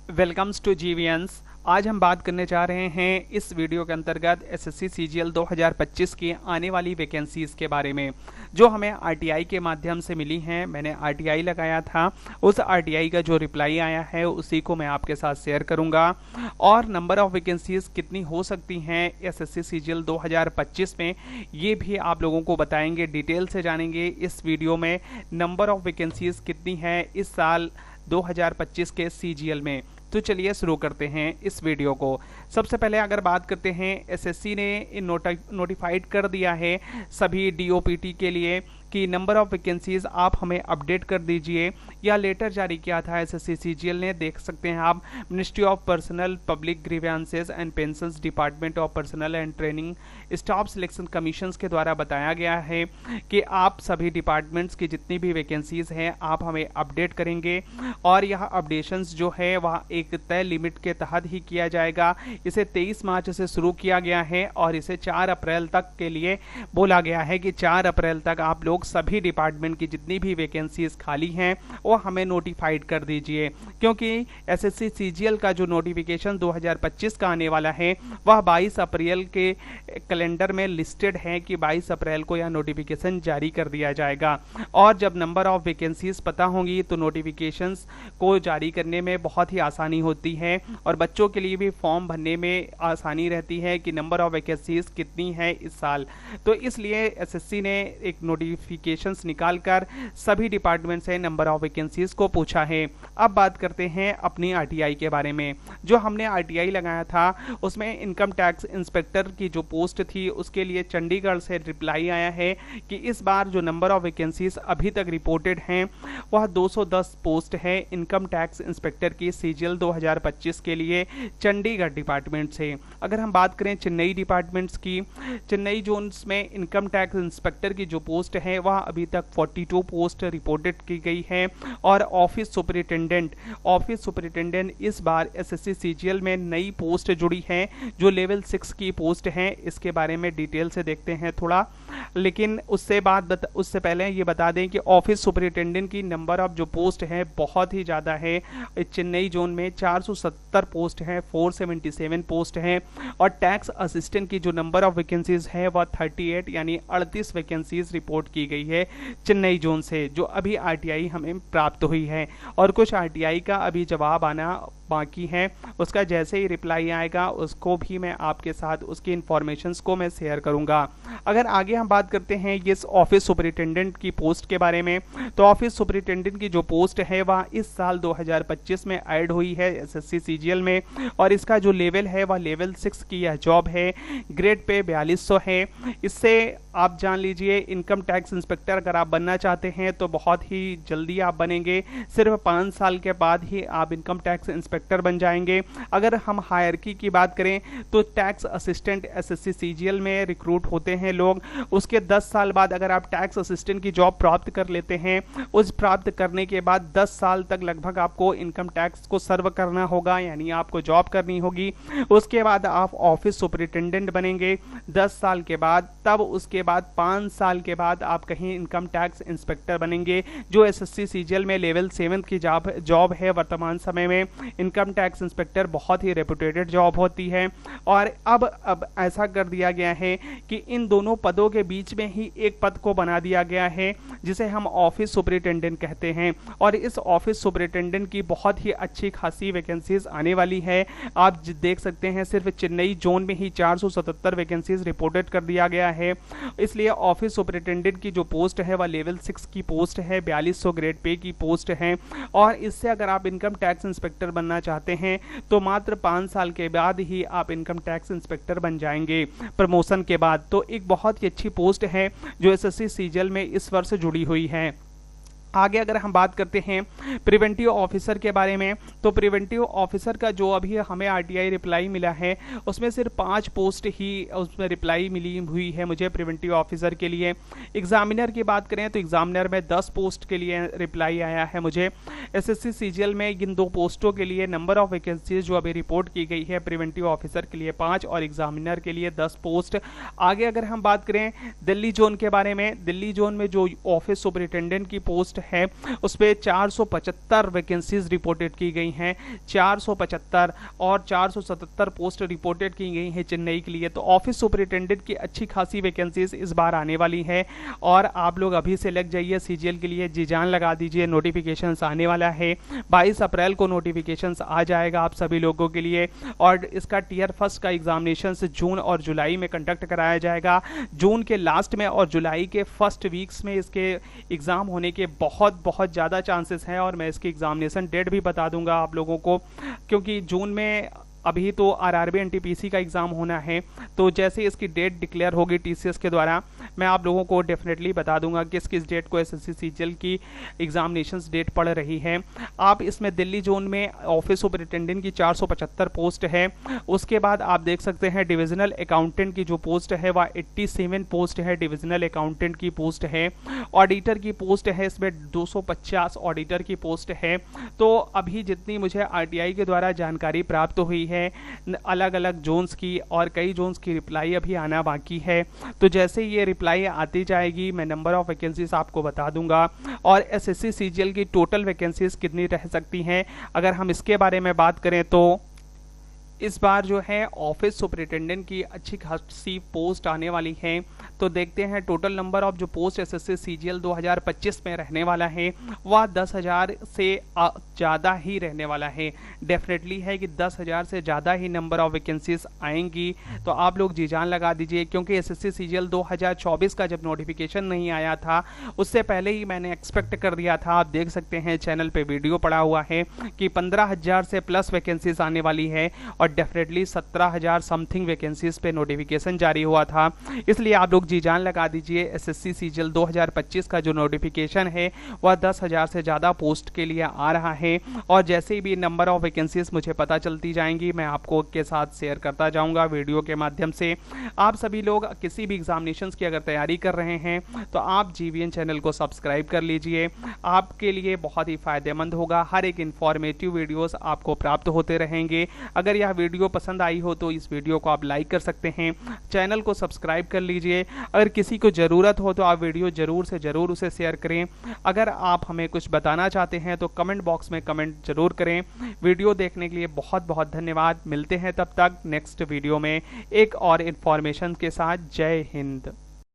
Welcomes to जीवीएंस। आज हम बात करने जा रहे हैं इस वीडियो के अंतर्गत एसएससी सीजीएल 2025 की आने वाली वैकेंसीज़ के बारे में, जो हमें आरटीआई के माध्यम से मिली हैं। मैंने आरटीआई लगाया था, उस आरटीआई का जो रिप्लाई आया है उसी को मैं आपके साथ शेयर करूंगा। और नंबर ऑफ वैकेंसीज़ कितनी हो सकती हैं एसएससी सीजीएल 2025 में, ये भी आप लोगों को बताएंगे, डिटेल से जानेंगे इस वीडियो में। नंबर ऑफ वैकेंसीज़ कितनी है इस साल 2025 के सीजीएल में। तो चलिए शुरू करते हैं इस वीडियो को। सबसे पहले अगर बात करते हैं, एसएससी ने नोटिफाइड कर दिया है सभी डीओपीटी के लिए कि नंबर ऑफ वैकेंसीज आप हमें अपडेट कर दीजिए। या लेटर जारी किया था एसएससी सीजीएल ने, देख सकते हैं आप, ministry of personnel public grievances and pensions, department of personal and training, staff selection commissions के द्वारा बताया गया है कि आप सभी डिपार्टमेंट्स की जितनी भी वैकेंसीज हैं आप हमें अपडेट करेंगे। और यह अपडेशंस जो है वह एक तय लिमिट के तहत ही किया जाएगा। इसे 23 मार्च से शुरू किया गया है और इसे 4 अप्रैल तक के लिए बोला गया है कि 4 अप्रैल तक आप लोग सभी डिपार्टमेंट की जितनी भी वैकेंसीज खाली हैं वो हमें नोटिफाइड कर दीजिए। क्योंकि एसएससी सीजीएल का जो नोटिफिकेशन 2025 का आने वाला है वह 22 अप्रैल के कैलेंडर में लिस्टेड है कि 22 अप्रैल को यह नोटिफिकेशन जारी कर दिया जाएगा। और जब नंबर ऑफ वैकेंसीज पता होंगी तो नोटिफिकेशंस को जारी करने में बहुत ही आसानी होती है और बच्चों के लिए भी फॉर्म भरने में आसानी रहती है कि नंबर ऑफ वैकेंसीज कितनी है इस साल। तो इसलिए एसएससी ने एक नोटिफिकेशंस निकालकर सभी डिपार्टमेंट से नंबर ऑफ वैकेंसीज को पूछा है। अब बात करते हैं अपनी आरटीआई के बारे में। जो हमने आरटीआई लगाया था उसमें इनकम टैक्स इंस्पेक्टर की जो पोस्ट थी उसके लिए चंडीगढ़ से रिप्लाई आया है कि इस बार जो नंबर ऑफ वैकेंसीज अभी तक रिपोर्टेड हैं वह 210 पोस्ट है इनकम टैक्स इंस्पेक्टर की सीजीएल 2025 के लिए चंडीगढ़ डिपार्टमेंट से। अगर हम बात करें चेन्नई डिपार्टमेंट्स की, चेन्नई जोन्स में इनकम टैक्स इंस्पेक्टर की जो पोस्ट है वह अभी तक 42 पोस्ट रिपोर्टेड की गई है। और ऑफिस सुपरिटेंडेंट इस बार एसएससी सीजीएल में नई पोस्ट जुड़ी है जो लेवल 6 की पोस्ट है। इसके बारे में डिटेल से देखते हैं थोड़ा, लेकिन उससे पहले ये बता दें कि ऑफिस सुपरिटेंडेंट की नंबर ऑफ जो पोस्ट है बहुत ही ज़्यादा है। चेन्नई जोन में 470 पोस्ट है, 477 पोस्ट है। और टैक्स असिस्टेंट की जो नंबर ऑफ वैकेंसीज है वह 38 यानी 38 वैकेंसीज रिपोर्ट की गई है चेन्नई जोन से, जो अभी आरटीआई हमें प्राप्त हुई है। और कुछ आरटीआई का अभी जवाब आना बाकी है, उसका जैसे ही रिप्लाई आएगा उसको भी मैं आपके साथ उसकी इंफॉर्मेशंस को मैं शेयर करूंगा। अगर आगे हम बात करते हैं इस ऑफिस सुपरिटेंडेंट की पोस्ट के बारे में, तो ऑफिस सुपरिटेंडेंट की जो पोस्ट है वह इस साल 2025 में ऐड हुई है एसएससी सीजीएल में। और इसका जो लेवल है वह लेवल 6 की यह जॉब है। ग्रेड पे 4200 है। इससे आप जान लीजिए इनकम टैक्स इंस्पेक्टर अगर आप बनना चाहते हैं तो बहुत ही जल्दी आप बनेंगे। सिर्फ 5 साल के बाद ही आप इनकम टैक्स इंस्पेक्टर बन जाएंगे। अगर हम हायरकी की बात करें तो टैक्स असिस्टेंट एसएससी सीजीएल में रिक्रूट होते हैं लोग, उसके 10 साल बाद अगर आप टैक्स असिस्टेंट की जॉब प्राप्त कर लेते हैं, उस प्राप्त करने के बाद 10 साल तक लगभग आपको इनकम टैक्स को सर्व करना होगा, यानी आपको जॉब करनी होगी। उसके बाद आप ऑफिस सुपरिटेंडेंट बनेंगे 10 साल के बाद। तब उसके बाद 5 साल के बाद आप कहीं इनकम टैक्स इंस्पेक्टर बनेंगे, जो एसएससी सीजीएल में लेवल 7 की जॉब है। वर्तमान समय में इनकम टैक्स इंस्पेक्टर बहुत ही रेपुटेटेड जॉब होती है। और अब ऐसा कर दिया गया है कि इन दोनों पदों के बीच में ही एक पद को बना दिया गया है जिसे हम ऑफिस सुपरिटेंडेंट कहते हैं। और इस ऑफिस सुपरिटेंडेंट की बहुत ही अच्छी खासी वैकेंसीज आने वाली है। आप देख सकते हैं सिर्फ चेन्नई जोन में ही 477 वैकेंसीज रिपोर्टेड कर दिया गया है। इसलिए ऑफिस सुपरिटेंडेंट की जो पोस्ट है वह लेवल 6 की पोस्ट है, 4200 ग्रेड पे की पोस्ट है। और इससे अगर आप इनकम टैक्स इंस्पेक्टर बनना चाहते हैं तो मात्र 5 साल के बाद ही आप इनकम टैक्स इंस्पेक्टर बन जाएंगे प्रमोशन के बाद। तो एक बहुत ही अच्छी पोस्ट है जो एसएससी सीजीएल में इस वर्ष जुड़ी हुई है। आगे अगर हम बात करते हैं प्रिवेंटिव ऑफिसर के बारे में, तो प्रिवेंटिव ऑफिसर का जो अभी हमें आरटीआई रिप्लाई मिला है उसमें सिर्फ 5 पोस्ट ही उसमें रिप्लाई मिली हुई है मुझे प्रिवेंटिव ऑफिसर के लिए। एग्जामिनर की बात करें तो एग्जामिनर में 10 पोस्ट के लिए रिप्लाई आया है मुझे। एसएससी सीजीएल में इन 2 पोस्टों के लिए नंबर ऑफ वैकेंसीज जो अभी रिपोर्ट की गई है, प्रिवेंटिव ऑफिसर के लिए 5 और एग्जामिनर के लिए 10 पोस्ट। आगे अगर हम बात करें दिल्ली जोन के बारे में, दिल्ली जोन में जो ऑफिस सुपरिटेंडेंट की पोस्ट है उस पर 475 वैकेंसीज रिपोर्टेड की गई हैं, 475, और 477 पोस्ट रिपोर्टेड की गई हैं चेन्नई के लिए। तो ऑफिस सुपरिटेंडेंट की अच्छी खासी वैकेंसीज इस बार आने वाली है और आप लोग अभी से लग जाइए सीजीएल के लिए, जी जान लगा दीजिए। नोटिफिकेशंस आने वाला है 22 अप्रैल को, नोटिफिकेशंस आ जाएगा आप सभी लोगों के लिए। और इसका टियर फर्स्ट का एग्जामिनेशन जून और जुलाई में कंडक्ट कराया जाएगा। जून के लास्ट में और जुलाई के फर्स्ट वीक्स में इसके एग्जाम होने के बहुत बहुत ज़्यादा चांसेस हैं और मैं इसकी एग्जामिनेशन डेट भी बता दूंगा आप लोगों को, क्योंकि जून में अभी तो आरआरबी एनटीपीसी का एग्ज़ाम होना है। तो जैसे इसकी डेट डिक्लेयर होगी टीसीएस के द्वारा, मैं आप लोगों को डेफिनेटली बता दूंगा कि किस डेट को एसएससी सीजीएल की एग्जामिनेशंस डेट पड़ रही है। आप इसमें दिल्ली जोन में ऑफिस सुपरिटेंडेंट की 475 पोस्ट है। उसके बाद आप देख सकते हैं डिविजनल अकाउंटेंट की जो पोस्ट है वह 87 पोस्ट है, डिविजनल अकाउंटेंट की पोस्ट है। ऑडिटर की पोस्ट है इसमें 250 ऑडिटर की पोस्ट है। तो अभी जितनी मुझे आरटीआई के द्वारा जानकारी प्राप्त हुई है अलग अलग जोन्स की, और कई जोन्स की रिप्लाई अभी आना बाकी है। तो जैसे ये रिप्लाई आती जाएगी मैं नंबर ऑफ वैकेंसीज आपको बता दूंगा और एसएससी सीजीएल की टोटल वैकेंसीज कितनी रह सकती हैं अगर हम इसके बारे में बात करें तो इस बार जो है ऑफिस सुपरिटेंडेंट की अच्छी खासी पोस्ट आने वाली है। तो देखते हैं टोटल नंबर ऑफ जो पोस्ट एसएससी सीजीएल 2025 में रहने वाला है वह 10,000 से ज़्यादा ही रहने वाला है। डेफिनेटली है कि 10,000 से ज़्यादा ही नंबर ऑफ वैकेंसीज आएंगी। तो आप लोग जी जान लगा दीजिए, क्योंकि एसएससी सीजीएल 2024 का जब नोटिफिकेशन नहीं आया था उससे पहले ही मैंने एक्सपेक्ट कर दिया था। आप देख सकते हैं चैनल पे वीडियो पड़ा हुआ है कि 15,000 से प्लस वैकेंसीज आने वाली है और डेफिनेटली 17,000 समथिंग वैकेंसीज पे नोटिफिकेशन जारी हुआ था। इसलिए आप लोग जी जान लगा दीजिए एसएससी सीजीएल 2025 का जो नोटिफिकेशन है वह 10,000 से ज़्यादा पोस्ट के लिए आ रहा है। और जैसे भी नंबर ऑफ वैकेंसीज मुझे पता चलती जाएंगी मैं आपको के साथ शेयर करता जाऊंगा वीडियो के माध्यम से। आप सभी लोग किसी भी एग्जामिनेशंस की अगर तैयारी कर रहे हैं तो आप जीवीएन चैनल को सब्सक्राइब कर लीजिए, आपके लिए बहुत ही फायदेमंद होगा। हर एक इंफॉर्मेटिव वीडियोस आपको प्राप्त होते रहेंगे। अगर यह वीडियो पसंद आई हो तो इस वीडियो को आप लाइक कर सकते हैं, चैनल को सब्सक्राइब कर लीजिए। अगर किसी को ज़रूरत हो तो आप वीडियो ज़रूर से ज़रूर उसे शेयर करें। अगर आप हमें कुछ बताना चाहते हैं तो कमेंट बॉक्स में कमेंट ज़रूर करें। वीडियो देखने के लिए बहुत बहुत धन्यवाद। मिलते हैं तब तक नेक्स्ट वीडियो में एक और इन्फॉर्मेशन के साथ। जय हिंद।